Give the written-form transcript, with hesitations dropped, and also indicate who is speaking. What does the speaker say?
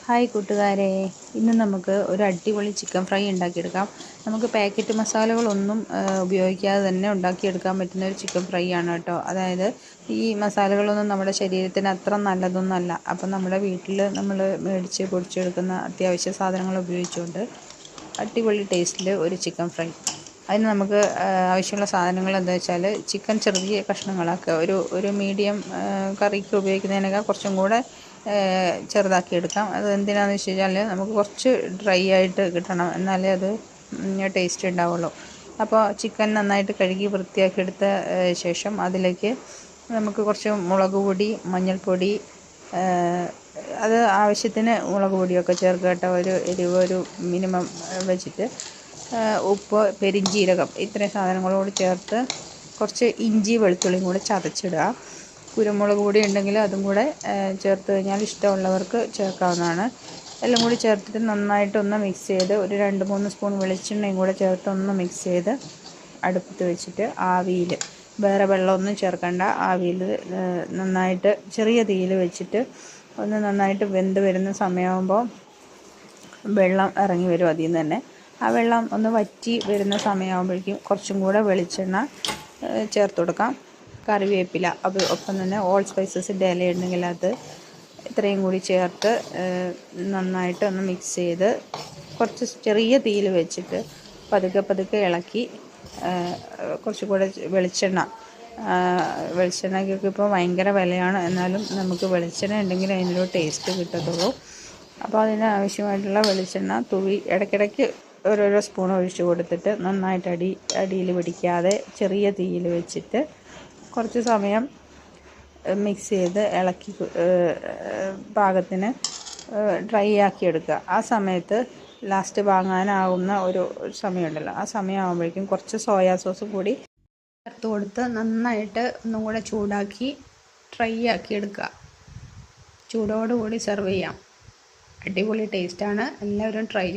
Speaker 1: Hi കൂട്ടുകാരെ, ഇന്ന് നമുക്ക് ഒരു അടിപൊളി ചിക്കൻ ഫ്രൈ ഉണ്ടാക്കിയെടുക്കാം. നമുക്ക് പാക്കറ്റ് മസാലകളൊന്നും ഉപയോഗിക്കാതെ തന്നെ ഉണ്ടാക്കിയെടുക്കാൻ പറ്റുന്ന ഒരു ചിക്കൻ ഫ്രൈ ആണ് കേട്ടോ. അതായത് ഈ മസാലകളൊന്നും നമ്മുടെ ശരീരത്തിന് അത്ര നല്ലതൊന്നുമല്ല. അപ്പം നമ്മുടെ വീട്ടിൽ നമ്മൾ മേടിച്ച് പൊടിച്ചെടുക്കുന്ന അത്യാവശ്യ സാധനങ്ങൾ ഉപയോഗിച്ചുകൊണ്ട് അടിപൊളി ടേസ്റ്റിൽ ഒരു ചിക്കൻ ഫ്രൈ. അതിന് നമുക്ക് ആവശ്യമുള്ള സാധനങ്ങൾ എന്താ വെച്ചാൽ, ചിക്കൻ ചെറിയ കഷ്ണങ്ങളൊക്കെ ഒരു മീഡിയം കറിക്ക് ഉപയോഗിക്കുന്നതിനേക്കാൾ കുറച്ചും കൂടെ ചെറുതാക്കി എടുക്കാം. അത് എന്തിനാണെന്ന് വെച്ച് കഴിഞ്ഞാൽ നമുക്ക് കുറച്ച് ഡ്രൈ ആയിട്ട് കിട്ടണം, എന്നാലേ അത് ടേസ്റ്റ് ഉണ്ടാവുള്ളൂ. അപ്പോൾ ചിക്കൻ നന്നായിട്ട് കഴുകി വൃത്തിയാക്കി എടുത്ത ശേഷം അതിലേക്ക് നമുക്ക് കുറച്ച് മുളക് പൊടി, മഞ്ഞൾപ്പൊടി, അത് ആവശ്യത്തിന് മുളക് പൊടിയൊക്കെ ചേർക്കുക കേട്ടോ. ഒരു മിനിമം വെച്ചിട്ട് ഉപ്പ്, പെരിഞ്ജീരകം, ഇത്രയും സാധനങ്ങളോട് ചേർത്ത് കുറച്ച് ഇഞ്ചി വെളുത്തുള്ളിയും കൂടെ ചതച്ചിടുക. കുരുമുളക് പൊടി ഉണ്ടെങ്കിൽ അതും കൂടെ ചേർത്ത് കഴിഞ്ഞാൽ ഇഷ്ടമുള്ളവർക്ക് ചേർക്കാവുന്നതാണ്. എല്ലാം കൂടി ചേർത്തിട്ട് നന്നായിട്ടൊന്ന് മിക്സ് ചെയ്ത് ഒരു 2-3 സ്പൂൺ വെളിച്ചെണ്ണയും കൂടെ ചേർത്ത് ഒന്ന് മിക്സ് ചെയ്ത് അടുപ്പത്ത് വെച്ചിട്ട് ആവിയിൽ, വേറെ വെള്ളമൊന്നും ചേർക്കണ്ട, ആവിയിൽ നന്നായിട്ട് ചെറിയ തീയിൽ വെച്ചിട്ട് ഒന്ന് നന്നായിട്ട് വെന്ത് വരുന്ന സമയമാകുമ്പോൾ വെള്ളം ഇറങ്ങി വരും അതിൽ നിന്ന് തന്നെ. ആ വെള്ളം ഒന്ന് വറ്റി വരുന്ന സമയമാകുമ്പോഴേക്കും കുറച്ചും കൂടെ വെളിച്ചെണ്ണ ചേർത്ത് കൊടുക്കാം. കറിവേപ്പില, ഒപ്പം തന്നെ ഓൾ സ്പൈസസിൻ്റെ ഇല ഉണ്ടെങ്കിൽ അത് ഇത്രയും കൂടി ചേർത്ത് നന്നായിട്ട് ഒന്ന് മിക്സ് ചെയ്ത് കുറച്ച് ചെറിയ തീയിൽ വെച്ചിട്ട് പതുക്കെ ഇളക്കി കുറച്ചും കൂടെ വെളിച്ചെണ്ണയ്ക്കൊക്കെ ഇപ്പോൾ ഭയങ്കര വിലയാണ്. എന്നാലും നമുക്ക് വെളിച്ചെണ്ണ ഉണ്ടെങ്കിൽ അതിനൊരു ടേസ്റ്റ് കിട്ടത്തുള്ളൂ. അപ്പോൾ അതിന് ആവശ്യമായിട്ടുള്ള വെളിച്ചെണ്ണ തുവി ഇടയ്ക്കിടയ്ക്ക് ഓരോരോ സ്പൂൺ ഒഴിച്ച് കൊടുത്തിട്ട് നന്നായിട്ട് അടിയിൽ പിടിക്കാതെ ചെറിയ തീയിൽ വെച്ചിട്ട് കുറച്ച് സമയം മിക്സ് ചെയ്ത് ഇളക്കി പാകത്തിന് ഡ്രൈ ആക്കി എടുക്കുക. ആ സമയത്ത് ലാസ്റ്റ് വാങ്ങാനാവുന്ന ഒരു സമയമുണ്ടല്ലോ, ആ സമയമാകുമ്പോഴേക്കും കുറച്ച് സോയാ സോസ് കൂടി ചേർത്ത് കൊടുത്ത് നന്നായിട്ട് ഒന്നും കൂടെ ചൂടാക്കി ഡ്രൈ ആക്കി എടുക്കുക. ചൂടോടുകൂടി സെർവ് ചെയ്യാം. അടിപൊളി ടേസ്റ്റാണ്. എല്ലാവരും ട്രൈ